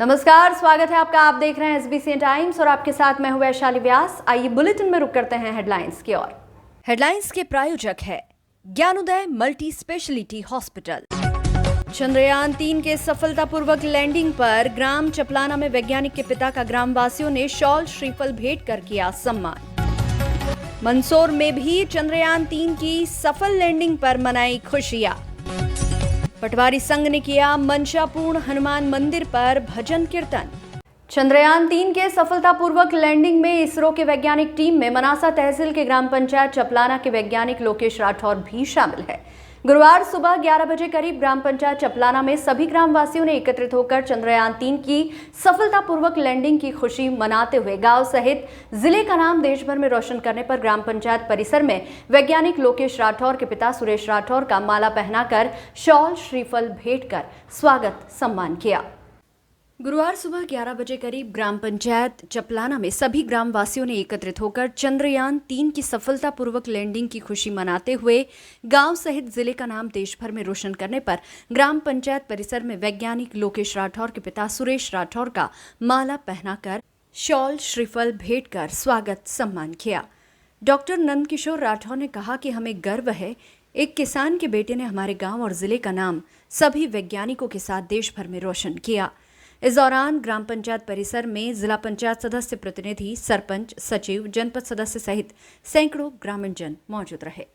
नमस्कार, स्वागत है आपका। आप देख रहे हैं एसबीसी टाइम्स और आपके साथ मैं हूं वैशाली व्यास। आइए बुलेटिन में रुक करते हैं हेडलाइंस की ओर। हेडलाइंस के प्रायोजक है Gyanoday multi speciality hospital. Chandrayaan 3 के सफलतापूर्वक लैंडिंग पर ग्राम चपलाना में वैज्ञानिक के पिता का ग्रामवासियों ने शॉल श्रीफल भेंट कर किया सम्मान। मंदसौर में भी चंद्रयान 3 की सफल लैंडिंग पर मनाई खुशियां। पटवारी संघ ने किया मंशापूर्ण हनुमान मंदिर पर भजन कीर्तन। चंद्रयान 3 के सफलतापूर्वक लैंडिंग में इसरो के वैज्ञानिक टीम में मनासा तहसील के ग्राम पंचायत चपलाना के वैज्ञानिक लोकेश राठौर भी शामिल है। गुरुवार सुबह 11 बजे करीब ग्राम पंचायत चपलाना में सभी ग्रामवासियों ने एकत्रित होकर चंद्रयान 3 की सफलतापूर्वक लैंडिंग की खुशी मनाते हुए गांव सहित जिले का नाम देश भर में रोशन करने पर ग्राम पंचायत परिसर में वैज्ञानिक लोकेश राठौर के पिता सुरेश राठौर का माला पहनाकर शॉल श्रीफल भेंट कर स्वागत सम्मान किया। गुरुवार सुबह 11 बजे करीब ग्राम पंचायत चपलाना में सभी ग्रामवासियों ने एकत्रित होकर चंद्रयान 3 की सफलतापूर्वक लैंडिंग की खुशी मनाते हुए गांव सहित जिले का नाम देश भर में रोशन करने पर ग्राम पंचायत परिसर में वैज्ञानिक लोकेश राठौर के पिता सुरेश राठौर का माला पहनाकर शॉल श्रीफल भेंट कर स्वागत सम्मान किया। डॉक्टर नंदकिशोर राठौर ने कहा कि हमें गर्व है, एक किसान के बेटे ने हमारे गाँव और जिले का नाम सभी वैज्ञानिकों के साथ देश भर में रोशन किया। इस दौरान ग्राम पंचायत परिसर में जिला पंचायत सदस्य, प्रतिनिधि, सरपंच, सचिव, जनपद सदस्य सहित सैकड़ों ग्रामीण जन मौजूद रहे।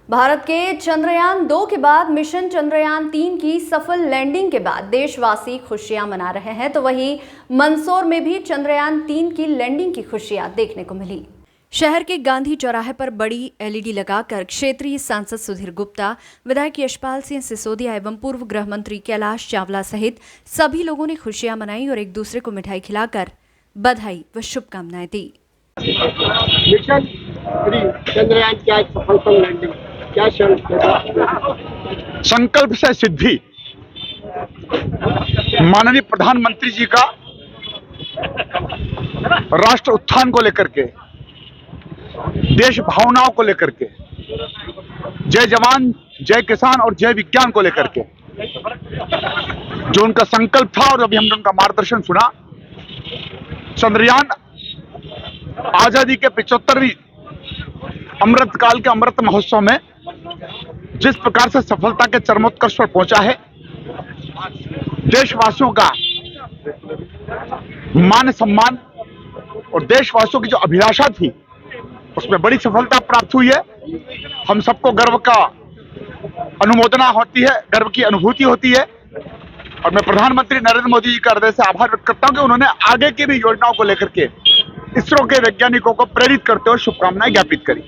भारत के चंद्रयान 2 के बाद मिशन चंद्रयान 3 की सफल लैंडिंग के बाद देशवासी खुशियां मना रहे हैं, तो वहीं मंदसौर में भी चंद्रयान 3 की लैंडिंग की खुशियां देखने को मिली। शहर के गांधी चौराहे पर बड़ी एलईडी लगाकर क्षेत्रीय सांसद सुधीर गुप्ता, विधायक यशपाल सिंह सिसोदिया एवं पूर्व गृह मंत्री कैलाश चावला सहित सभी लोगों ने खुशियां मनाई और एक दूसरे को मिठाई खिलाकर बधाई व शुभकामनाएं दी। मिशन 3 चंद्रयान क्या सफलता लैंडिंग क्या संकल्प से सिद्धि। माननीय प्रधानमंत्री जी का राष्ट्र उत्थान को लेकर के, देश भावनाओं को लेकर के, जय जवान जय किसान और जय विज्ञान को लेकर के जो उनका संकल्प था और अभी हमने उनका मार्गदर्शन सुना। चंद्रयान आजादी के 75वीं अमृत काल के अमृत महोत्सव में जिस प्रकार से सफलता के चरमोत्कर्ष पर पहुंचा है, देशवासियों का मान सम्मान और देशवासियों की जो अभिलाषा थी उसमें बड़ी सफलता प्राप्त हुई है। हम सबको गर्व का अनुमोदना होती है, गर्व की अनुभूति होती है और मैं प्रधानमंत्री नरेंद्र मोदी जी का हृदय से आभार व्यक्त करता हूं कि उन्होंने आगे की भी योजनाओं को लेकर के इसरो के वैज्ञानिकों को प्रेरित करते हुए शुभकामनाएं ज्ञापित करी।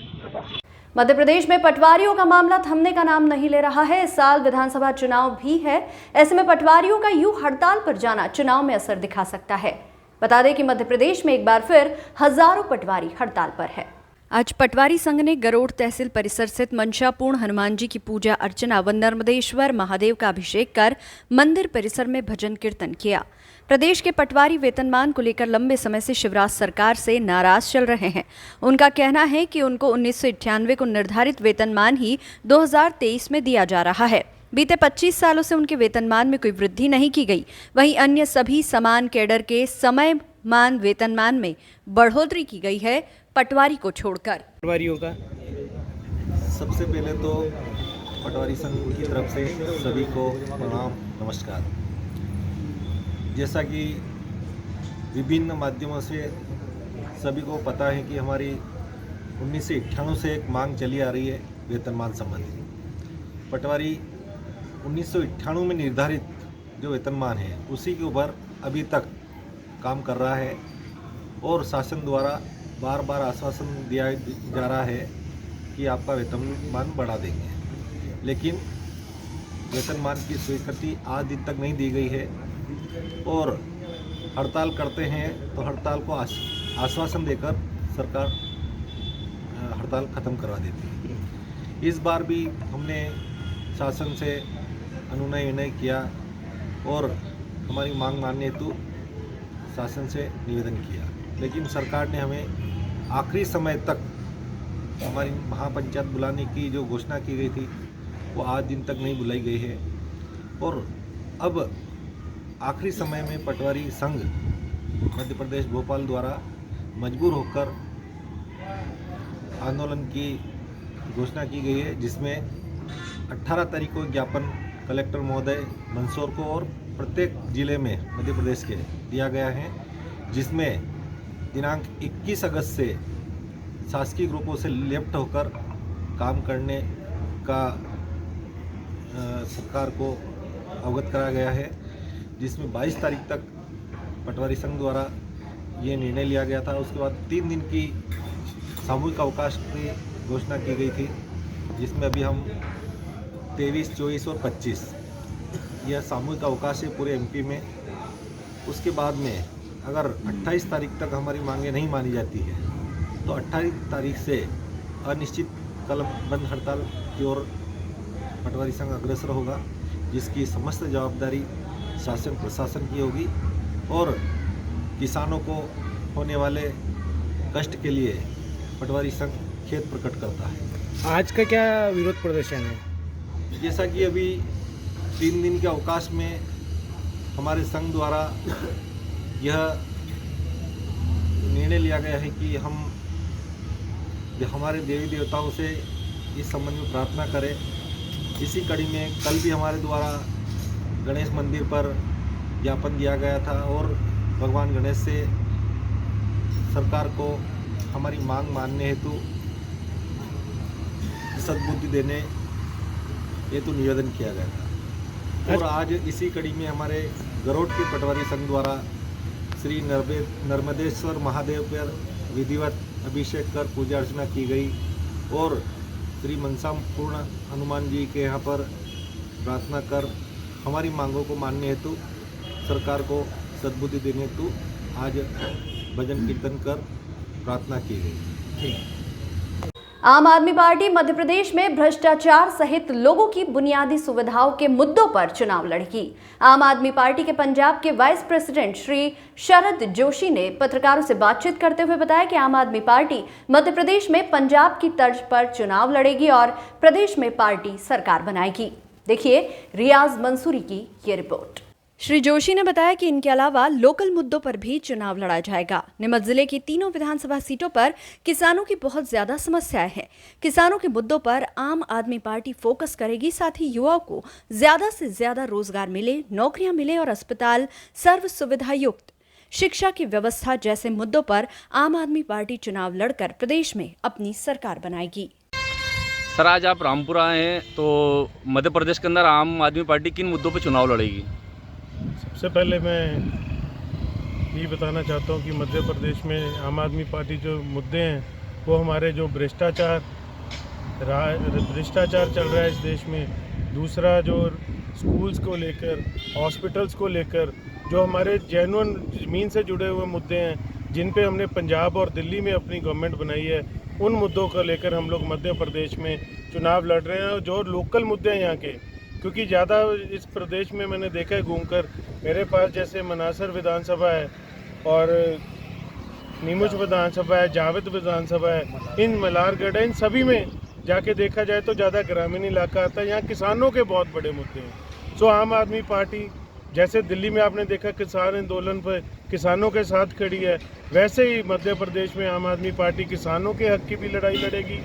मध्य प्रदेश में पटवारियों का मामला थमने का नाम नहीं ले रहा है। इस साल विधानसभा चुनाव भी है, ऐसे में पटवारियों का यूं हड़ताल पर जाना चुनाव में असर दिखा सकता है। बता दें कि मध्य प्रदेश में एक बार फिर हजारों पटवारी हड़ताल पर है। आज पटवारी संघ ने गरोड़ तहसील परिसर स्थित मंशापूर्ण हनुमान जी की पूजा अर्चना व नर्मदेश्वर महादेव का अभिषेक कर मंदिर परिसर में भजन कीर्तन किया। प्रदेश के पटवारी वेतनमान को लेकर लंबे समय से शिवराज सरकार से नाराज चल रहे हैं। उनका कहना है कि उनको 1998 को निर्धारित वेतनमान ही 2023 में दिया जा रहा है। बीते 25 सालों से उनके वेतनमान में कोई वृद्धि नहीं की गई। वहीं अन्य सभी समान कैडर के समयमान वेतनमान में बढ़ोतरी की गई है, पटवारी को छोड़कर। पटवारियों का सबसे पहले तो पटवारी संघ की तरफ से सभी को प्रणाम, नमस्कार। जैसा कि विभिन्न माध्यमों से सभी को पता है कि हमारी 1998 से एक मांग चली आ रही है वेतनमान संबंधी। पटवारी 1998 में निर्धारित जो वेतनमान है उसी के ऊपर अभी तक काम कर रहा है और शासन द्वारा बार बार आश्वासन दिया जा रहा है कि आपका वेतनमान बढ़ा देंगे, लेकिन वेतनमान की स्वीकृति आज दिन तक नहीं दी गई है और हड़ताल करते हैं तो हड़ताल को आश्वासन देकर सरकार हड़ताल ख़त्म करवा देती है। इस बार भी हमने शासन से अनुनय विनय किया और हमारी मांग मानने हेतु शासन से निवेदन किया, लेकिन सरकार ने हमें आखिरी समय तक हमारी महापंचायत बुलाने की जो घोषणा की गई थी वो आज दिन तक नहीं बुलाई गई है और अब आखिरी समय में पटवारी संघ मध्य प्रदेश भोपाल द्वारा मजबूर होकर आंदोलन की घोषणा की गई है, जिसमें 18 तारीख को ज्ञापन कलेक्टर महोदय मंदसौर को और प्रत्येक जिले में मध्य प्रदेश के दिया गया है, जिसमें दिनांक 21 अगस्त से शासकीय ग्रुपों से लेफ्ट होकर काम करने का सरकार को अवगत कराया गया है, जिसमें 22 तारीख तक पटवारी संघ द्वारा ये निर्णय लिया गया था। उसके बाद 3 दिन की सामूहिक अवकाश की घोषणा की गई थी, जिसमें अभी हम 23, 24 और 25 यह सामूहिक अवकाश है पूरे एमपी में। उसके बाद में अगर 28 तारीख तक हमारी मांगें नहीं मानी जाती है तो 28 तारीख से अनिश्चित कलमबंद हड़ताल की ओर पटवारी संघ अग्रसर होगा, जिसकी समस्त जवाबदारी शासन प्रशासन की होगी और किसानों को होने वाले कष्ट के लिए पटवारी संघ खेद प्रकट करता है। आज का क्या विरोध प्रदर्शन है? जैसा कि अभी 3 दिन के अवकाश में हमारे संघ द्वारा यह निर्णय लिया गया है कि हम हमारे देवी देवताओं से इस संबंध में प्रार्थना करें। इसी कड़ी में कल भी हमारे द्वारा गणेश मंदिर पर ज्ञापन दिया गया था और भगवान गणेश से सरकार को हमारी मांग मानने हेतु सद्बुद्धि देने हेतु निवेदन किया गया था। और आज इसी कड़ी में हमारे गरोट के पटवारी संघ द्वारा श्री नर्मदेश्वर महादेव पर विधिवत अभिषेक कर पूजा अर्चना की गई और श्री मनसा पूर्ण हनुमान जी के यहाँ पर प्रार्थना कर हमारी मांगों को मानने हेतु सरकार को सद्बुद्धि देने हेतु आज भजन कीर्तन कर प्रार्थना की गई। आम आदमी पार्टी मध्य प्रदेश में भ्रष्टाचार सहित लोगों की बुनियादी सुविधाओं के मुद्दों पर चुनाव लड़ेगी। आम आदमी पार्टी के पंजाब के वाइस प्रेसिडेंट श्री शरद जोशी ने पत्रकारों से बातचीत करते हुए बताया कि आम आदमी पार्टी मध्य प्रदेश में पंजाब की तर्ज पर चुनाव लड़ेगी और प्रदेश में पार्टी सरकार बनाएगी। देखिए रियाज मंसूरी की ये रिपोर्ट। श्री जोशी ने बताया कि इनके अलावा लोकल मुद्दों पर भी चुनाव लड़ा जाएगा। नीमच जिले की तीनों विधानसभा सीटों पर किसानों की बहुत ज्यादा समस्याएं हैं। किसानों के मुद्दों पर आम आदमी पार्टी फोकस करेगी, साथ ही युवाओं को ज्यादा से ज्यादा रोजगार मिले, नौकरियां मिले और अस्पताल सर्व सुविधा युक्त शिक्षा की व्यवस्था जैसे मुद्दों पर आम आदमी पार्टी चुनाव लड़कर प्रदेश में अपनी सरकार बनाएगी। सर, आज आप रामपुर आए हैं, तो मध्य प्रदेश के अंदर आम आदमी पार्टी किन मुद्दों पर चुनाव लड़ेगी? सबसे पहले मैं ये बताना चाहता हूँ कि मध्य प्रदेश में आम आदमी पार्टी जो मुद्दे हैं वो हमारे जो भ्रष्टाचार चल रहा है इस देश में, दूसरा जो स्कूल्स को लेकर, हॉस्पिटल्स को लेकर, जो हमारे जेन्युइन ज़मीन से जुड़े हुए मुद्दे हैं जिन पे हमने पंजाब और दिल्ली में अपनी गवर्नमेंट बनाई है, उन मुद्दों को लेकर हम लोग मध्य प्रदेश में चुनाव लड़ रहे हैं। और जो लोकल मुद्दे हैं यहाँ के, क्योंकि ज़्यादा इस प्रदेश में मैंने देखा है घूमकर, मेरे पास जैसे मनासर विधानसभा है और नीमुच विधानसभा है, जावेद विधानसभा है, इन मलारगढ़ है, इन सभी में जाके देखा जाए तो ज़्यादा ग्रामीण इलाका आता है। यहाँ किसानों के बहुत बड़े मुद्दे हैं। सो आम आदमी पार्टी जैसे दिल्ली में आपने देखा किसान आंदोलन पर किसानों के साथ खड़ी है, वैसे ही मध्य प्रदेश में आम आदमी पार्टी किसानों के हक की भी लड़ाई लड़ेगी,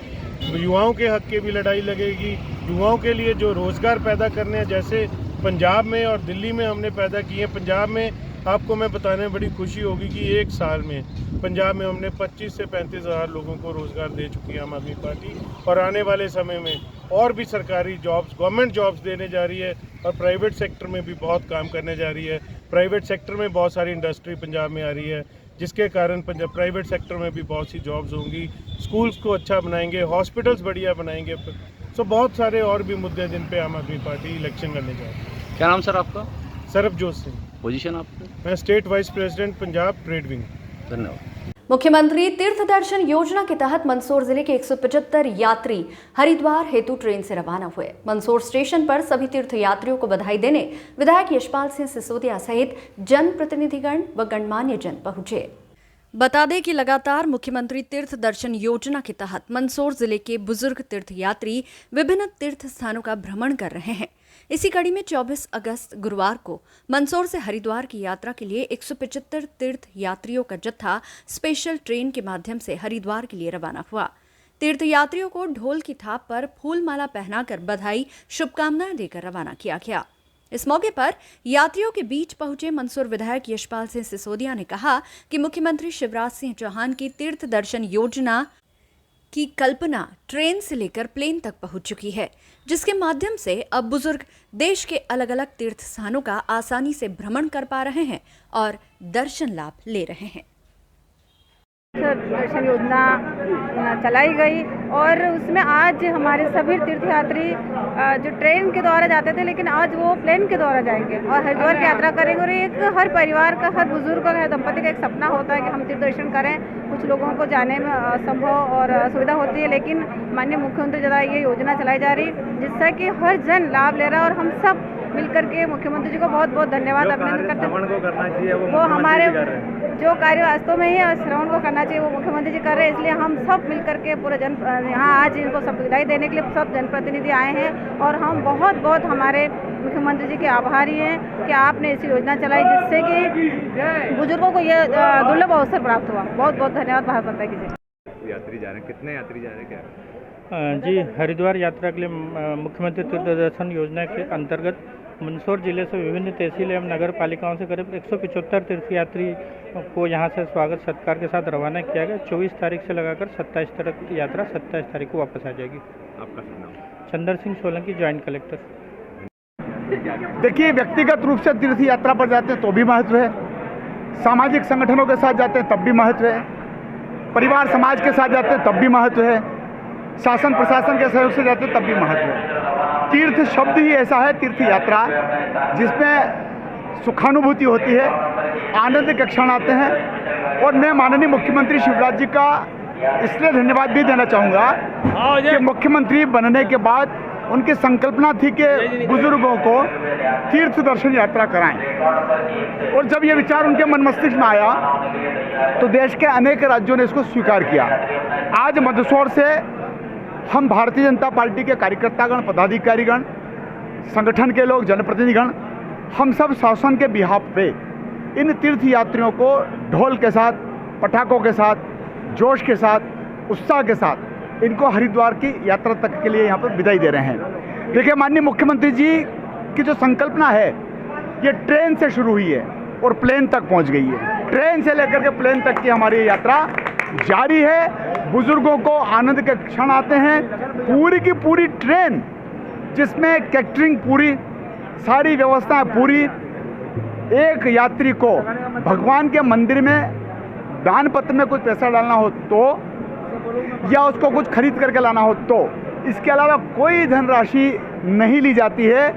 युवाओं के हक की भी लड़ाई लगेगी। युवाओं के लिए जो रोज़गार पैदा करने हैं, जैसे पंजाब में और दिल्ली में हमने पैदा किए। पंजाब में आपको मैं बताने में बड़ी खुशी होगी कि एक साल में पंजाब में हमने 25 से 35 हज़ार लोगों को रोज़गार दे चुकी है आम आदमी पार्टी, और आने वाले समय में और भी सरकारी जॉब्स, गवर्नमेंट जॉब्स देने जा रही है और प्राइवेट सेक्टर में भी बहुत काम करने जा रही है। प्राइवेट सेक्टर में बहुत सारी इंडस्ट्री पंजाब में आ रही है, जिसके कारण पंजाब प्राइवेट सेक्टर में भी बहुत सी जॉब्स होंगी। स्कूल्स को अच्छा बनाएंगे, हॉस्पिटल्स बढ़िया बनाएंगे। सो बहुत सारे और भी मुद्दे हैं जिन पे आम आदमी पार्टी इलेक्शन लड़ने जा रही है। क्या नाम सर आपका? सरबजोत सिंह। पोजीशन आपकी? मैं state wise president Punjab trade wing. धन्यवाद। मुख्यमंत्री तीर्थ दर्शन योजना के तहत मंदसौर जिले के 175 यात्री हरिद्वार हेतु ट्रेन से रवाना हुए। मंदसौर स्टेशन पर सभी तीर्थ यात्रियों को बधाई देने विधायक यशपाल सिंह सिसोदिया सहित जनप्रतिनिधिगण व गणमान्य जन पहुंचे। बता दें कि लगातार मुख्यमंत्री तीर्थ दर्शन योजना के तहत मंदसौर जिले के बुजुर्ग तीर्थ यात्री विभिन्न तीर्थ स्थानों का भ्रमण कर रहे हैं। इसी कड़ी में 24 अगस्त गुरुवार को मंदसौर से हरिद्वार की यात्रा के लिए 175 तीर्थ यात्रियों का जत्था स्पेशल ट्रेन के माध्यम से हरिद्वार के लिए रवाना हुआ। तीर्थ यात्रियों को ढोल की थाप पर फूल माला पहनाकर बधाई शुभकामनाएं देकर रवाना किया गया। इस मौके पर यात्रियों के बीच पहुंचे मंदसौर विधायक यशपाल सिंह सिसोदिया ने कहा कि मुख्यमंत्री शिवराज सिंह चौहान की तीर्थ दर्शन योजना की कल्पना ट्रेन से लेकर प्लेन तक पहुंच चुकी है, जिसके माध्यम से अब बुजुर्ग देश के अलग अलग तीर्थ स्थानों का आसानी से भ्रमण कर पा रहे हैं और दर्शन लाभ ले रहे हैं। दर्शन योजना चलाई गई और उसमें आज हमारे सभी तीर्थयात्री जो ट्रेन के द्वारा जाते थे, लेकिन आज वो प्लेन के द्वारा जाएंगे और हरिद्वार की यात्रा करेंगे। और एक हर परिवार का, हर बुजुर्ग का, हर दंपति का एक सपना होता है कि हम तीर्थ दर्शन करें। कुछ लोगों को जाने में असंभव और असुविधा होती है, लेकिन माननीय मुख्यमंत्री द्वारा ये योजना चलाई जा रही है, जिससे कि हर जन लाभ ले रहा है। और हम सब मिलकर के मुख्यमंत्री जी को बहुत बहुत धन्यवाद अभिनंदन करते हैं। वो हमारे जो कार्य वास्तव में ही श्रवण को करना चाहिए वो मुख्यमंत्री जी कर रहे हैं, इसलिए हम सब मिलकर के पूरे जन यहाँ आज इनको सब विदाई देने के लिए सब जनप्रतिनिधि आए हैं और हम बहुत बहुत हमारे मुख्यमंत्री जी के आभारी हैं कि आपने ऐसी योजना चलाई जिससे कि बुजुर्गों को ये दुर्लभ अवसर प्राप्त हुआ। बहुत बहुत धन्यवाद भारत माता की जय। यात्री जा रहे हैं, कितने यात्री जा रहे हैं क्या? जी, हरिद्वार यात्रा के लिए मुख्यमंत्री तीर्थ दर्शन योजना के अंतर्गत मंदसौर जिले से विभिन्न तहसील एवं नगर पालिकाओं से करीब 175 तीर्थयात्री को यहां से स्वागत सत्कार के साथ रवाना किया गया। 24 तारीख से लगाकर 27 तक यात्रा 27 तारीख को वापस आ जाएगी। आपका नाम? Chander Singh Solanki, joint collector. देखिए, व्यक्तिगत रूप से तीर्थ यात्रा पर जाते हैं तो भी महत्व है, सामाजिक संगठनों के साथ जाते हैं तब भी महत्व है, परिवार समाज के साथ जाते हैं तब भी महत्व है, शासन प्रशासन के सहयोग से जाते हैं तब भी महत्व है। तीर्थ शब्द ही ऐसा है, तीर्थ यात्रा, जिसमें सुखानुभूति होती है, आनंद के क्षण आते हैं। और मैं माननीय मुख्यमंत्री शिवराज जी का इसलिए धन्यवाद भी देना चाहूँगा कि मुख्यमंत्री बनने के बाद उनकी संकल्पना थी कि बुजुर्गों को तीर्थ दर्शन यात्रा कराएं। और जब ये विचार उनके मन मस्तिष्क में आया तो देश के अनेक राज्यों ने इसको स्वीकार किया। आज मंदसौर से हम भारतीय जनता पार्टी के कार्यकर्तागण, पदाधिकारीगण, संगठन के लोग, जनप्रतिनिधिगण, हम सब शासन के बिहाफ पे इन तीर्थ यात्रियों को ढोल के साथ, पटाखों के साथ, जोश के साथ, उत्साह के साथ इनको हरिद्वार की यात्रा तक के लिए यहाँ पर विदाई दे रहे हैं। देखिए, माननीय मुख्यमंत्री जी की जो संकल्पना है ये ट्रेन से शुरू हुई है और प्लेन तक पहुँच गई है। ट्रेन से लेकर के प्लेन तक की हमारी यात्रा जारी है। बुजुर्गों को आनंद के क्षण आते हैं। पूरी की पूरी ट्रेन, जिसमें कैटरिंग पूरी, सारी व्यवस्थाएं पूरी। एक यात्री को भगवान के मंदिर में दान पत्र में कुछ पैसा डालना हो तो, या उसको कुछ खरीद करके लाना हो तो, इसके अलावा कोई धनराशि नहीं ली जाती है।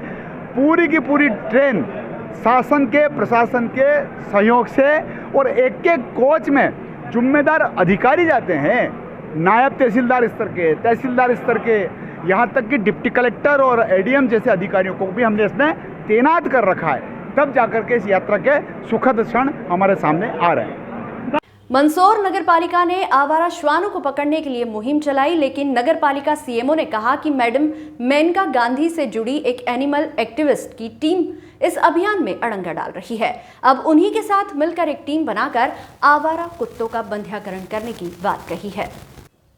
पूरी की पूरी ट्रेन शासन के, प्रशासन के सहयोग से, और एक एक कोच में जिम्मेदार अधिकारी जाते हैं, नायब तहसीलदार स्तर के, तहसीलदार स्तर के, यहाँ तक कि डिप्टी कलेक्टर और एडीएम जैसे अधिकारियों को भी हमने इसमें तैनात कर रखा है। तब जाकर के इस यात्रा के सुखद क्षण हमारे सामने आ रहे हैं। मंदसौर नगर पालिका ने आवारा श्वानों को पकड़ने के लिए मुहिम चलाई, लेकिन नगर पालिका सीएमओ ने कहा कि मैडम मेनका गांधी से जुड़ी एक एनिमल एक्टिविस्ट की टीम इस अभियान में अड़ंगा डाल रही है। अब उन्हीं के साथ मिलकर एक टीम बनाकर आवारा कुत्तों का बंध्याकरण करने की बात कही है।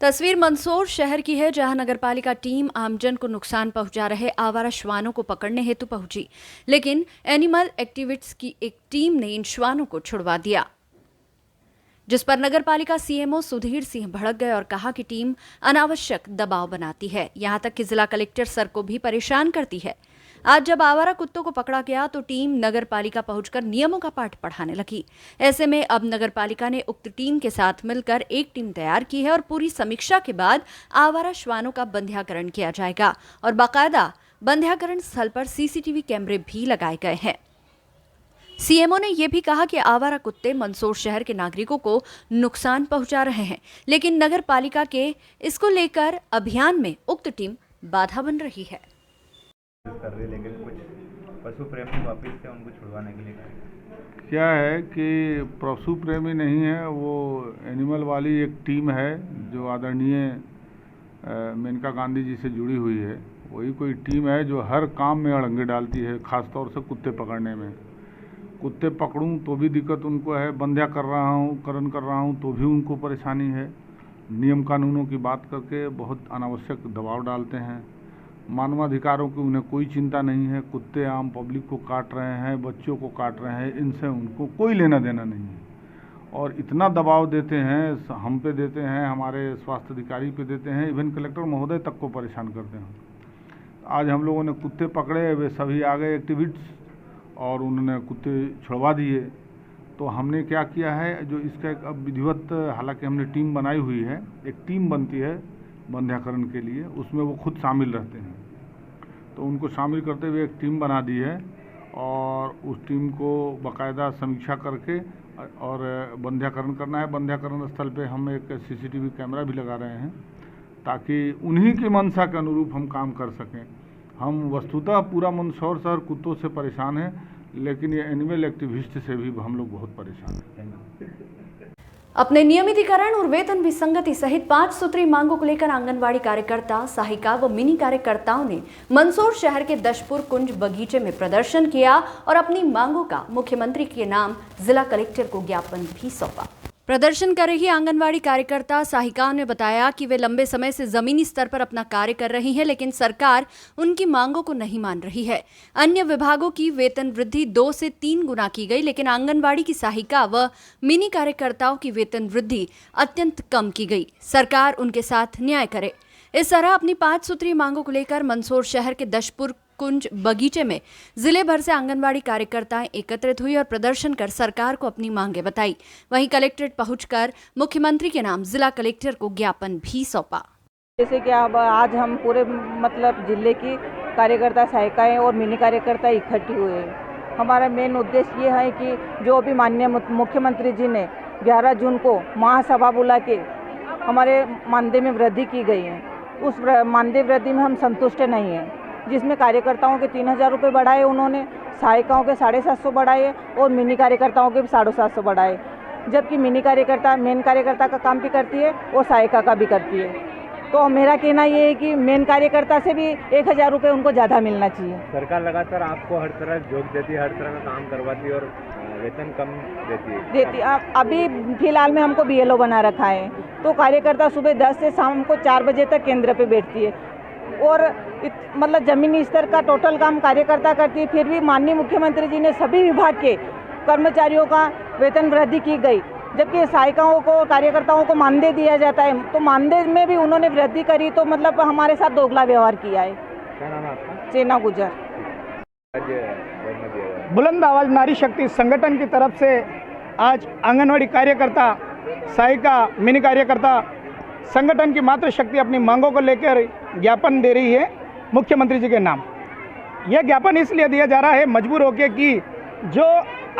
तस्वीर मंदसौर शहर की है, जहां नगरपालिका टीम आमजन को नुकसान पहुंचा रहे आवारा श्वानों को पकड़ने हेतु पहुंची, लेकिन एनिमल एक्टिविस्ट्स की एक टीम ने इन श्वानों को छुड़वा दिया, जिस पर नगरपालिका सीएमओ सुधीर सिंह भड़क गए और कहा कि टीम अनावश्यक दबाव बनाती है, यहां तक कि जिला कलेक्टर सर को भी परेशान करती है। आज जब आवारा कुत्तों को पकड़ा गया तो टीम नगरपालिका पहुंचकर नियमों का पाठ पढ़ाने लगी। ऐसे में अब नगरपालिका ने उक्त टीम के साथ मिलकर एक टीम तैयार की है और पूरी समीक्षा के बाद आवारा श्वानों का बंध्याकरण किया जाएगा और बाकायदा बंध्याकरण स्थल पर सीसीटीवी कैमरे भी लगाए गए हैं। सीएमओ ने यह भी कहा कि आवारा कुत्ते मंदसौर शहर के नागरिकों को नुकसान पहुंचा रहे हैं, लेकिन नगर पालिका के इसको लेकर अभियान में उक्त टीम बाधा बन रही है। कर रही, लेकिन कुछ पशु प्रेमी वापिस से उनको छुड़वाने के लिए क्या है कि पशु प्रेमी नहीं है, वो एनिमल वाली एक टीम है जो आदरणीय मेनका गांधी जी से जुड़ी हुई है। वही कोई टीम है जो हर काम में अड़ंगे डालती है, ख़ास तौर से कुत्ते पकड़ने में। कुत्ते पकड़ूं तो भी दिक्कत उनको है, बंध्या कर रहा हूं, करण कर रहा हूं तो भी उनको परेशानी है। नियम कानूनों की बात करके बहुत अनावश्यक दबाव डालते हैं। मानवाधिकारों की उन्हें कोई चिंता नहीं है। कुत्ते आम पब्लिक को काट रहे हैं, बच्चों को काट रहे हैं, इनसे उनको कोई लेना देना नहीं है। और इतना दबाव देते हैं, हम पे देते हैं, हमारे स्वास्थ्य अधिकारी पे देते हैं, इवन कलेक्टर महोदय तक को परेशान करते हैं। आज हम लोगों ने कुत्ते पकड़े, वे सभी आ गए एक्टिविस्ट और उन्होंने कुत्ते छुड़वा दिए। तो हमने क्या किया है, जो इसका एक अब विधिवत, हालांकि हमने टीम बनाई हुई है, एक टीम बनती है बंध्याकरण के लिए, उसमें वो खुद शामिल रहते हैं। तो उनको शामिल करते हुए एक टीम बना दी है और उस टीम को बाकायदा समीक्षा करके और बंध्याकरण करना है। बंध्याकरण स्थल पे हम एक CCTV कैमरा भी लगा रहे हैं ताकि उन्हीं की मंशा के अनुरूप हम काम कर सकें। हम वस्तुतः पूरा मंदसौर शहर कुत्तों से परेशान है, लेकिन ये एनिमल एक्टिविस्ट से भी हम लोग बहुत परेशान हैं। अपने नियमितीकरण और वेतन विसंगति सहित 5 सूत्री मांगों को लेकर आंगनवाड़ी कार्यकर्ता, सहायिका व मिनी कार्यकर्ताओं ने मंदसौर शहर के दशपुर कुंज बगीचे में प्रदर्शन किया और अपनी मांगों का मुख्यमंत्री के नाम जिला कलेक्टर को ज्ञापन भी सौंपा। प्रदर्शन कर रही आंगनवाड़ी कार्यकर्ता सहायिकाओं ने बताया कि वे लंबे समय से जमीनी स्तर पर अपना कार्य कर रही हैं, लेकिन सरकार उनकी मांगों को नहीं मान रही है। अन्य विभागों की वेतन वृद्धि 2 से 3 गुना की गई, लेकिन आंगनवाड़ी की सहायिका व मिनी कार्यकर्ताओं की वेतन वृद्धि अत्यंत कम की गई। सरकार उनके साथ न्याय करे। इस तरह अपनी 5 सूत्री मांगों को लेकर मंदसौर शहर के दशपुर कुंज बगीचे में जिले भर से आंगनवाड़ी कार्यकर्ताएं एकत्रित हुई और प्रदर्शन कर सरकार को अपनी मांगे बताई। वहीं कलेक्ट्रेट पहुंचकर मुख्यमंत्री के नाम जिला कलेक्टर को ज्ञापन भी सौंपा। जैसे कि अब आज हम पूरे जिले की कार्यकर्ता, सहायिकाएं और मिनी कार्यकर्ता इकट्ठे हुए हैं। हमारा मेन उद्देश्य ये है कि जो भी माननीय मुख्यमंत्री जी ने 11 जून को महासभा बुला के हमारे मानदेय में वृद्धि की गई है, उस मानदेय वृद्धि में हम संतुष्ट नहीं हैं, जिसमें कार्यकर्ताओं के 3000 रुपये बढ़ाए उन्होंने, सहायिकाओं के 750 बढ़ाए और मिनी कार्यकर्ताओं के भी 750 बढ़ाए। जबकि मिनी कार्यकर्ता मेन कार्यकर्ता का काम भी करती है और सहायिका का भी करती है। तो मेरा कहना ये है कि मेन कार्यकर्ता से भी 1000 रुपये उनको ज़्यादा मिलना चाहिए। सरकार लगातार आपको हर तरह जोक देती है, हर तरह का काम करवाती है और वेतन कम देती है। अभी फिलहाल में हमको BLO बना रखा है, तो कार्यकर्ता सुबह 10 से शाम को 4 बजे तक केंद्र पे बैठती है और जमीनी स्तर का टोटल काम कार्यकर्ता करती है। फिर भी माननीय मुख्यमंत्री जी ने सभी विभाग के कर्मचारियों का वेतन वृद्धि की गई, जबकि सहायिकाओं को, कार्यकर्ताओं को मानदेय दिया जाता है, तो मानदेय में भी उन्होंने वृद्धि करी, तो हमारे साथ दोगला व्यवहार किया है। क्या नाम है आपका? सेना गुजर। बुलंद आवाज नारी शक्ति संगठन की तरफ से आज आंगनवाड़ी कार्यकर्ता, सहायिका, मिनी कार्यकर्ता संगठन की मात्र शक्ति अपनी मांगों को लेकर ज्ञापन दे रही है मुख्यमंत्री जी के नाम। यह ज्ञापन इसलिए दिया जा रहा है मजबूर होकर कि जो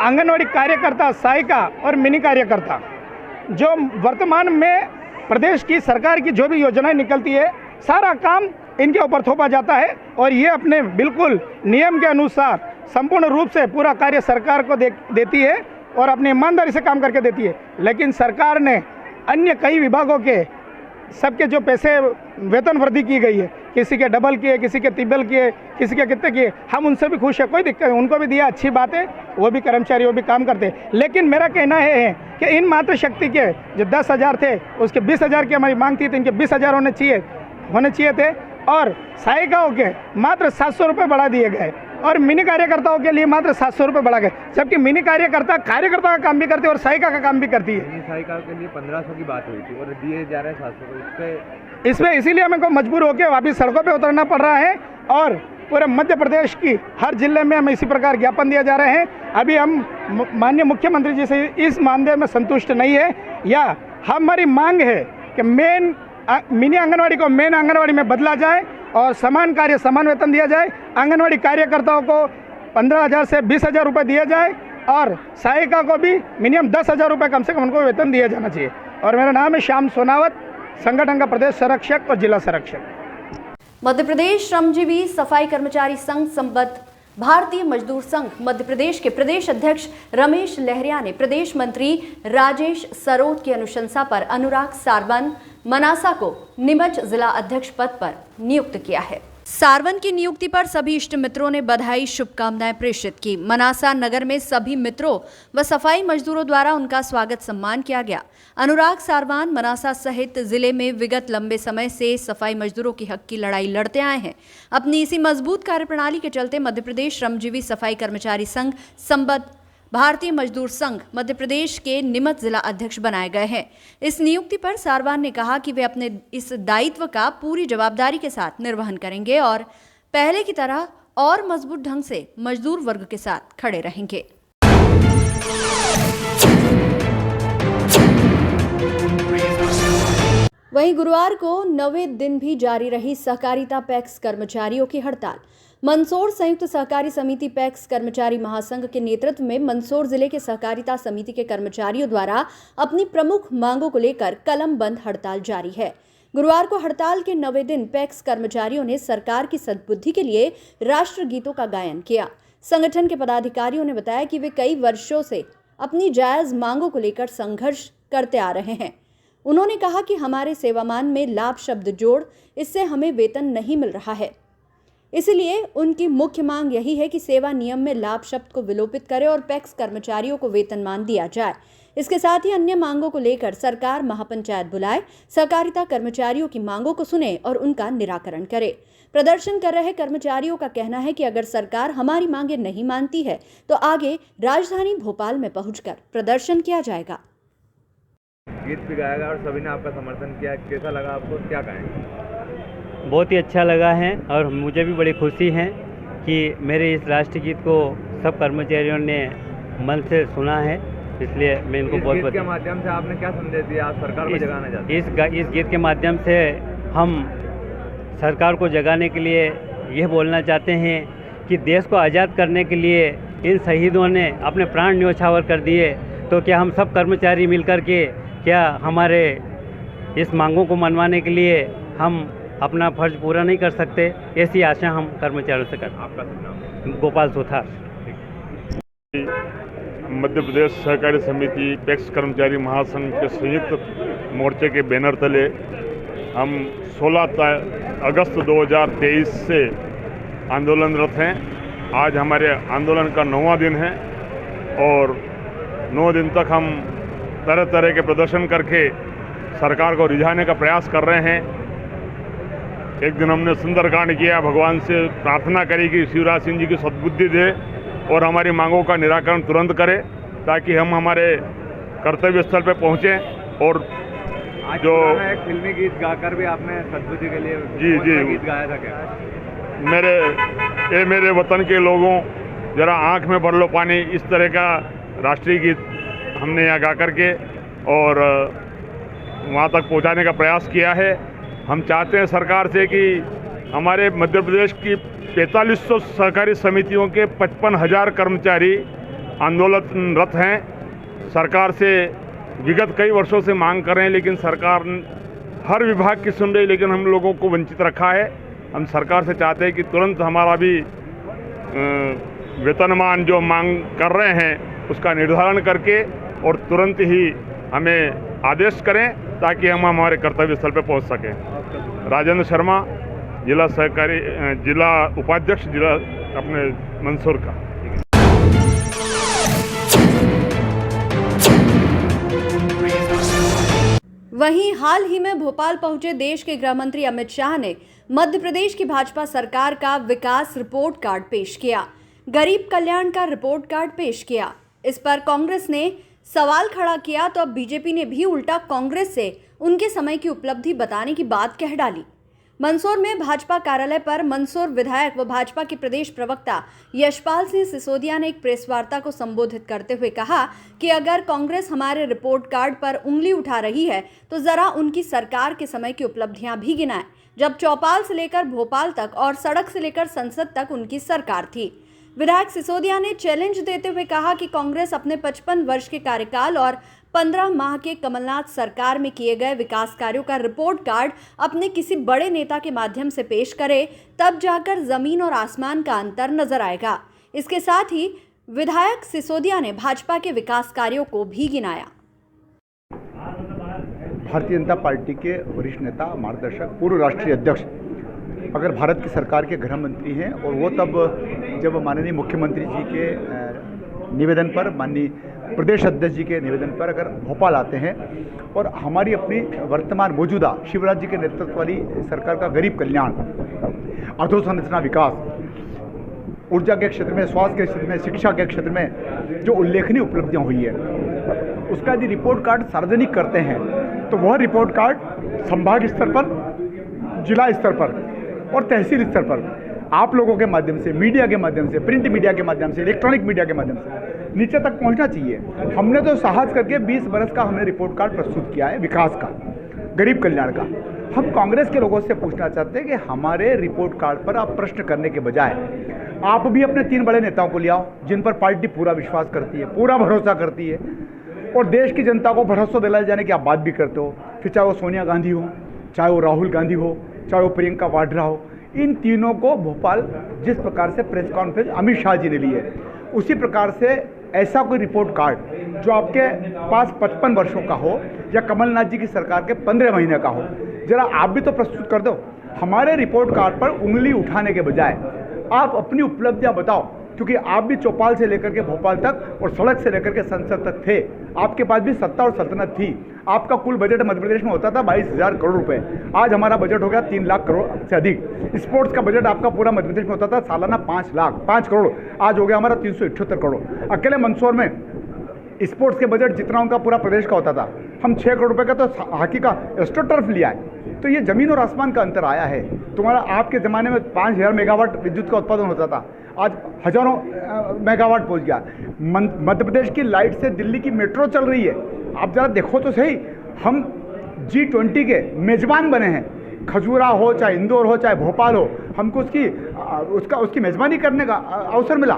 आंगनवाड़ी कार्यकर्ता, सहायिका और मिनी कार्यकर्ता जो वर्तमान में प्रदेश की सरकार की जो भी योजनाएं निकलती है, सारा काम इनके ऊपर थोपा जाता है और ये अपने बिल्कुल नियम के अनुसार संपूर्ण रूप से पूरा कार्य सरकार को देती है और अपनी ईमानदारी से काम करके देती है। लेकिन सरकार ने अन्य कई विभागों के सबके जो पैसे वेतन वृद्धि की गई है, किसी के डबल किए, किसी के तिब्बल किए, किसी के कितने किए, हम उनसे भी खुश है, कोई दिक्कत नहीं, उनको भी दिया, अच्छी बात है, वो भी कर्मचारी, वो भी काम करते हैं। लेकिन मेरा कहना है कि इन मातृ शक्ति के जो 10,000 थे उसके 20,000 की हमारी मांग थी, तो इनके 20,000 होने चाहिए थे और सहायिकाओं के मात्र 700 रुपये बढ़ा दिए गए और मिनी कार्यकर्ताओं के लिए मात्र 700 रुपये बढ़ा गए, जबकि मिनी कार्यकर्ता का काम भी करती है और सहायिका का काम भी करती है। सहायिका के लिए 1500 की बात हुई थी और दिए जा रहे हैं 700। इसमें इसीलिए हमें को मजबूर होकर वापिस सड़कों पे उतरना पड़ रहा है और पूरे मध्य प्रदेश की हर जिले में हमें इसी प्रकार ज्ञापन दिया जा रहे हैं। अभी हम माननीय मुख्यमंत्री जी से इस मानदेय में संतुष्ट नहीं है, या हमारी मांग है कि मिनी आंगनवाड़ी को मेन आंगनवाड़ी में बदला जाए और समान कार्य समान वेतन दिया जाए। आंगनवाड़ी कार्यकर्ताओं को 15,000 से 20,000 रुपये दिया जाए और सहायिका को भी मिनिमम 10,000 रुपये कम से कम उनको वेतन दिया जाना चाहिए। और मेरा नाम है श्याम सोनावत, संगठन का प्रदेश संरक्षक और जिला संरक्षक। मध्य प्रदेश श्रमजीवी सफाई कर्मचारी संघ संबद्ध भारतीय मजदूर संघ मध्य प्रदेश के प्रदेश अध्यक्ष रमेश लहरिया ने प्रदेश मंत्री राजेश सरोत की अनुशंसा पर अनुराग सारवन मनासा को नीमच जिला अध्यक्ष पद पर नियुक्त किया है। सारवन की नियुक्ति पर सभी इष्ट मित्रों ने बधाई शुभकामनाएं प्रेषित की। मनासा नगर में सभी मित्रों व सफाई मजदूरों द्वारा उनका स्वागत सम्मान किया गया। अनुराग सारवान मनासा सहित जिले में विगत लंबे समय से सफाई मजदूरों की हक की लड़ाई लड़ते आए हैं। अपनी इसी मजबूत कार्यप्रणाली के चलते मध्य प्रदेश श्रमजीवी सफाई कर्मचारी संघ संबद्ध भारतीय मजदूर संघ मध्य प्रदेश के नीमच जिला अध्यक्ष बनाए गए हैं। इस नियुक्ति पर सारवान ने कहा कि वे अपने इस दायित्व का पूरी जवाबदारी के साथ निर्वहन करेंगे और पहले की तरह और मजबूत ढंग से मजदूर वर्ग के साथ खड़े रहेंगे। वहीं गुरुवार को 9वें दिन भी जारी रही सहकारिता पैक्स कर्मचारियों की हड़ताल। मंदसौर संयुक्त सहकारी समिति पैक्स कर्मचारी महासंघ के नेतृत्व में मंदसौर जिले के सहकारिता समिति के कर्मचारियों द्वारा अपनी प्रमुख मांगों को लेकर कलम बंद हड़ताल जारी है। गुरुवार को हड़ताल के 9वें दिन पैक्स कर्मचारियों ने सरकार की सद्बुद्धि के लिए राष्ट्रगीतों का गायन किया। संगठन के पदाधिकारियों ने बताया कि वे कई वर्षों से अपनी जायज मांगों को लेकर संघर्ष करते आ रहे हैं। उन्होंने कहा कि हमारे सेवामान में लाभ शब्द जोड़, इससे हमें वेतन नहीं मिल रहा है। इसलिए उनकी मुख्य मांग यही है कि सेवा नियम में लाभ शब्द को विलोपित करें और पैक्स कर्मचारियों को वेतनमान दिया जाए। इसके साथ ही अन्य मांगों को लेकर सरकार महापंचायत बुलाए, सहकारिता कर्मचारियों की मांगों को सुने और उनका निराकरण करे। प्रदर्शन कर रहे कर्मचारियों का कहना है कि अगर सरकार हमारी मांगे नहीं मानती है तो आगे राजधानी भोपाल में पहुंचकर प्रदर्शन किया जाएगा। गीत भी गाया गया और सभी ने आपका समर्थन किया, कैसा लगा आपको, क्या कहें? बहुत ही अच्छा लगा है और मुझे भी बड़ी खुशी है कि मेरे इस राष्ट्रगीत को सब कर्मचारियों ने मन से सुना है, इसलिए मैं इनको बहुत गीत के माध्यम से आपने क्या संदेश दिया, आप सरकार को जगाना चाहते हैं? इस गीत के माध्यम से हम सरकार को जगाने के लिए यह बोलना चाहते हैं कि देश को आज़ाद करने के लिए इन शहीदों ने अपने प्राण न्योछावर कर दिए, तो क्या हम सब कर्मचारी मिलकर के क्या हमारे इस मांगों को मनवाने के लिए हम अपना फर्ज पूरा नहीं कर सकते? ऐसी आशा हम कर्मचारियों से करते हैं। आपका नाम? गोपाल सुथार। मध्य प्रदेश सहकारी समिति पैक्स कर्मचारी महासंघ के संयुक्त मोर्चे के बैनर तले हम 16 अगस्त 2023 से आंदोलनरत हैं। आज हमारे आंदोलन का 9वां दिन है और 9 दिन तक हम तरह तरह के प्रदर्शन करके सरकार को रिझाने का प्रयास कर रहे हैं। एक दिन हमने सुंदरकांड किया, भगवान से प्रार्थना करी कि शिवराज सिंह जी की सद्बुद्धि दे और हमारी मांगों का निराकरण तुरंत करे ताकि हम हमारे कर्तव्य स्थल पर पहुँचें। और जो एक फिल्मी गीत गाकर भी आपने सद्बुद्धि के लिए जी गीत गाया था क्या? मेरे वतन के लोगों, जरा आँख में भर लो पानी, इस तरह का राष्ट्रीय गीत हमने यहाँ गा करके और वहाँ तक पहुँचाने का प्रयास किया है। हम चाहते हैं सरकार से कि हमारे मध्य प्रदेश की 4500 सहकारी समितियों के 55,000 कर्मचारी आंदोलनरत हैं। सरकार से विगत कई वर्षों से मांग कर रहे हैं, लेकिन सरकार हर विभाग की सुन रही, लेकिन हम लोगों को वंचित रखा है। हम सरकार से चाहते हैं कि तुरंत हमारा भी वेतनमान जो मांग कर रहे हैं उसका निर्धारण करके और तुरंत ही हमें आदेश करें ताकि हम हमारे कर्तव्य स्थल पर पहुंच सकें। राजेंद्र शर्मा, जिला उपाध्यक्ष, जिला अपने मंदसौर का। वहीं हाल ही में भोपाल पहुंचे देश के गृह मंत्री अमित शाह ने मध्य प्रदेश की भाजपा सरकार का विकास रिपोर्ट कार्ड पेश किया। गरीब कल्याण का रिपोर्ट कार्ड पेश किया। इस पर कांग्रेस ने सवाल खड़ा किया तो अब बीजेपी ने भी उल्टा कांग्रेस से उनके समय की उपलब्धि बताने की बात कह डाली। मंदसौर में भाजपा कार्यालय पर मंदसौर विधायक व भाजपा के प्रदेश प्रवक्ता यशपाल सिंह सिसोदिया ने एक प्रेस वार्ता को संबोधित करते हुए कहा कि अगर कांग्रेस हमारे रिपोर्ट कार्ड पर उंगली उठा रही है तो जरा उनकी सरकार के समय की उपलब्धियां भी गिनाएं, जब चौपाल से लेकर भोपाल तक और सड़क से लेकर संसद तक उनकी सरकार थी। विधायक सिसोदिया ने चैलेंज देते हुए कहा कि कांग्रेस अपने 55 वर्ष के कार्यकाल और 15 माह के कमलनाथ सरकार में किए गए विकास कार्यों का रिपोर्ट कार्ड अपने किसी बड़े नेता के माध्यम से पेश करे, तब जाकर जमीन और आसमान का अंतर नजर आएगा। इसके साथ ही विधायक सिसोदिया ने भाजपा के विकास कार्यों को भी गिनाया। भारतीय जनता पार्टी के वरिष्ठ नेता, मार्गदर्शक, पूर्व राष्ट्रीय अध्यक्ष अगर भारत की सरकार के गृह मंत्री हैं, और वो तब जब माननीय मुख्यमंत्री जी के निवेदन पर, माननीय प्रदेश अध्यक्ष जी के निवेदन पर अगर भोपाल आते हैं और हमारी अपनी वर्तमान मौजूदा शिवराज जी के नेतृत्व वाली सरकार का गरीब कल्याण, अधोसंरचना विकास, ऊर्जा के क्षेत्र में, स्वास्थ्य के क्षेत्र में, शिक्षा के क्षेत्र में जो उल्लेखनीय उपलब्धियां हुई है, उसका यदि रिपोर्ट कार्ड सार्वजनिक करते हैं तो वह रिपोर्ट कार्ड संभाग स्तर पर, जिला स्तर पर और तहसील स्तर पर आप लोगों के माध्यम से, मीडिया के माध्यम से, प्रिंट मीडिया के माध्यम से, इलेक्ट्रॉनिक मीडिया के माध्यम से नीचे तक पहुंचना चाहिए। हमने तो साहस करके 20 बरस का हमने रिपोर्ट कार्ड प्रस्तुत किया है विकास का, गरीब कल्याण का। हम कांग्रेस के लोगों से पूछना चाहते हैं कि हमारे रिपोर्ट कार्ड पर आप प्रश्न करने के बजाय आप भी अपने 3 बड़े नेताओं को ले आओ जिन पर पार्टी पूरा विश्वास करती है, पूरा भरोसा करती है, और देश की जनता को भरोसा दिलाए जाने की आप बात भी करते हो। फिर चाहे वो सोनिया गांधी हो, चाहे वो राहुल गांधी हो, चाहे वो प्रियंका वाड्रा हो, इन तीनों को भोपाल जिस प्रकार से प्रेस कॉन्फ्रेंस अमित शाह जी ने ली है, उसी प्रकार से ऐसा कोई रिपोर्ट कार्ड जो आपके पास 55 वर्षों का हो या कमलनाथ जी की सरकार के 15 महीने का हो, जरा आप भी तो प्रस्तुत कर दो। हमारे रिपोर्ट कार्ड पर उंगली उठाने के बजाय आप अपनी उपलब्धियां बताओ, क्योंकि आप भी चौपाल से लेकर के भोपाल तक और सड़क से लेकर के संसद तक थे, आपके पास भी सत्ता और सल्तनत थी। आपका कुल बजट मध्य प्रदेश में होता था 22,000 करोड़ रुपए, आज हमारा बजट हो गया 3 लाख करोड़ से अधिक। स्पोर्ट्स का बजट आपका पूरा मध्य प्रदेश में होता था सालाना 5 करोड़, आज हो गया हमारा 378 करोड़। अकेले मंदसौर में स्पोर्ट्स के बजट जितना उनका पूरा प्रदेश का होता था, हम 6 करोड़ रुपए का तो हॉकी का एस्ट्रोटर्फ लिया है। तो ये जमीन और आसमान का अंतर आया है। तुम्हारा आपके ज़माने में 5,000 मेगावाट विद्युत का उत्पादन होता था, आज हजारों मेगावाट पहुंच गया। मध्य प्रदेश की लाइट से दिल्ली की मेट्रो चल रही है। आप जरा देखो तो सही, हम G20 के मेज़बान बने हैं। खजूरा हो, चाहे इंदौर हो, चाहे भोपाल हो, हमको उसकी मेज़बानी करने का अवसर मिला।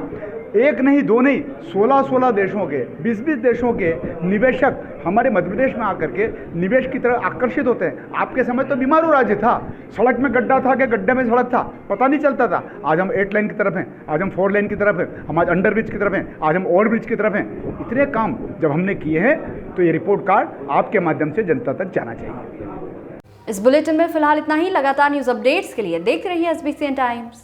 1 नहीं 2 नहीं 16 देशों के, 20 देशों के निवेशक हमारे मध्य प्रदेश में आकर के निवेश की तरफ आकर्षित होते हैं। आपके समय तो बीमारू राज्य था, सड़क में गड्ढा था कि गड्ढे में सड़क था, पता नहीं चलता था। आज हम 8 लेन की तरफ हैं, आज हम 4 लेन की तरफ हैं, हम आज अंडर ब्रिज की तरफ हैं, आज हम ओवर ब्रिज की तरफ हैं। इतने काम जब हमने किए हैं तो ये रिपोर्ट कार्ड आपके माध्यम से जनता तक जाना चाहिए। इस बुलेटिन में फिलहाल इतना ही। लगातार न्यूज अपडेट्स के लिए देखते रहिए SBCN टाइम्स।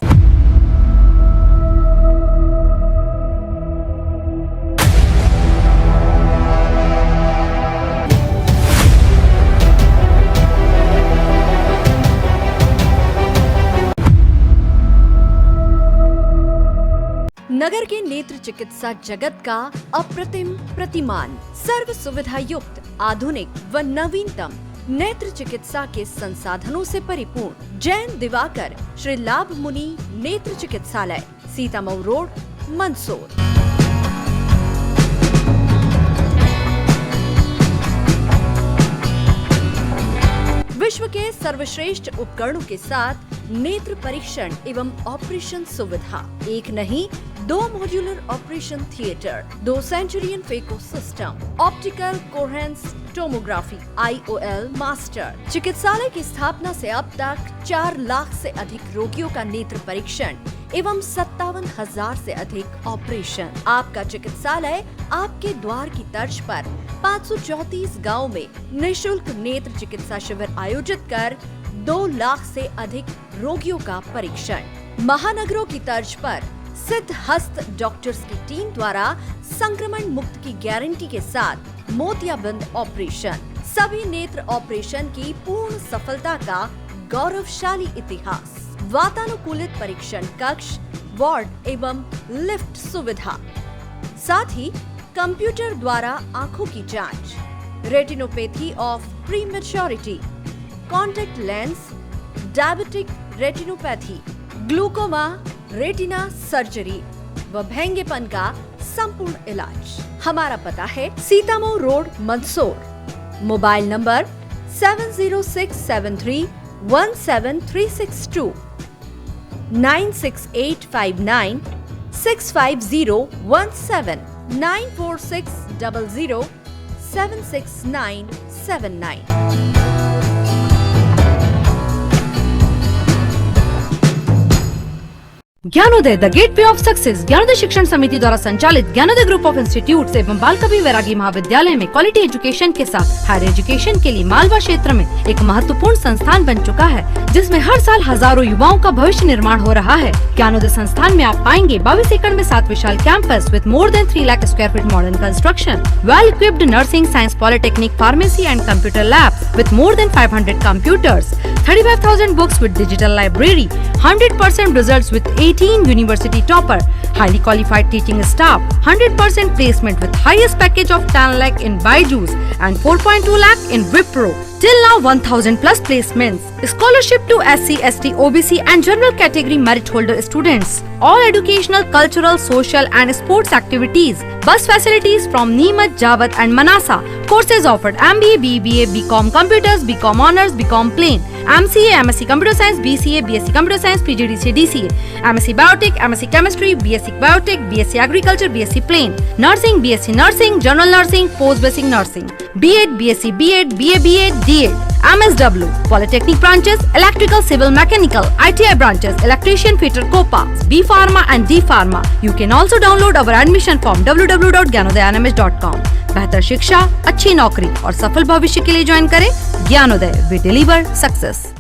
नगर के नेत्र चिकित्सा जगत का अप्रतिम प्रतिमान, सर्व सुविधा युक्त, आधुनिक व नवीनतम नेत्र चिकित्सा के संसाधनों से परिपूर्ण जैन दिवाकर श्री लाभ मुनि नेत्र चिकित्सालय, सीतामऊ रोड, मंदसौर। विश्व के सर्वश्रेष्ठ उपकरणों के साथ नेत्र परीक्षण एवं ऑपरेशन सुविधा, 1 नहीं 2 modular operation theatre, 2 Centurion phaco system, optical coherence tomography, IOL master. चिकित्सालय की स्थापना से अब तक 4 लाख से अधिक रोगियों का नेत्र परीक्षण एवं 57,000 से अधिक ऑपरेशन। आपका चिकित्सालय आपके द्वार की तर्ज पर 534 गाँव में निःशुल्क नेत्र चिकित्सा शिविर आयोजित कर 2 लाख से अधिक रोगियों का परीक्षण। महानगरों की तर्ज पर सिद्ध हस्त डॉक्टर्स की टीम द्वारा संक्रमण मुक्त की गारंटी के साथ मोतियाबिंद ऑपरेशन। सभी नेत्र ऑपरेशन की पूर्ण सफलता का गौरवशाली इतिहास। वातानुकूलित परीक्षण कक्ष, वार्ड एवं लिफ्ट सुविधा, साथ ही कंप्यूटर द्वारा आंखों की जांच, retinopathy of prematurity, contact lens, diabetic retinopathy, glaucoma, retina surgery व भेंगेपन का संपूर्ण इलाज। हमारा पता है Sitamau road, Mandsaur. Mobile number 7067317362, 96859650179, 94600 76979. Gyanoday the gateway of success Gyanoday शिक्षण समिति द्वारा संचालित ज्ञानोदय ग्रुप ऑफ इंस्टीट्यूट एवं बाल कवि वैरागी महाविद्यालय में क्वालिटी एजुकेशन के साथ हायर एजुकेशन के लिए मालवा क्षेत्र में एक महत्वपूर्ण संस्थान बन चुका है, जिसमें हर साल हजारों युवाओं का भविष्य निर्माण हो रहा है। ज्ञानोदय संस्थान में आप पाएंगे 22 एकड़ में 7 विशाल campus with more than 3 lakh square feet modern construction, well equipped nursing, science, polytechnic, pharmacy and computer labs with more than 500 computers, 35,000 books with digital library, 100% results with 18 university topper, highly qualified teaching staff, 100% placement with highest package of 10 lakh in Byju's and 4.2 lakh in Wipro. Till now 1000 plus placements. Scholarship to SC, ST, OBC and general category merit holder students. All educational, cultural, social and sports activities. Bus facilities from Neemuch, Jawat and Manasa. Courses offered MBA, BBA, BCom Computers, BCom Honors, BCom Plain, MCA, MSc Computer Science, BCA, BSc Computer Science, PGDCA, DCA, MSc Biotech, MSc Chemistry, BSc Biotech, BSc Agriculture, BSc Plain, Nursing, BSc Nursing, General Nursing, Post Basic Nursing, B.Ed, BSc B.Ed, BA, BA, D.Ed, MSW, Polytechnic branches, Electrical, Civil, Mechanical, ITI branches, Electrician, Fitter, COPA, B Pharma and D Pharma. You can also download our admission form www.gyanodayanmh.com. बेहतर शिक्षा, अच्छी नौकरी और सफल भविष्य के लिए join करें ज्ञानोदय। We deliver success.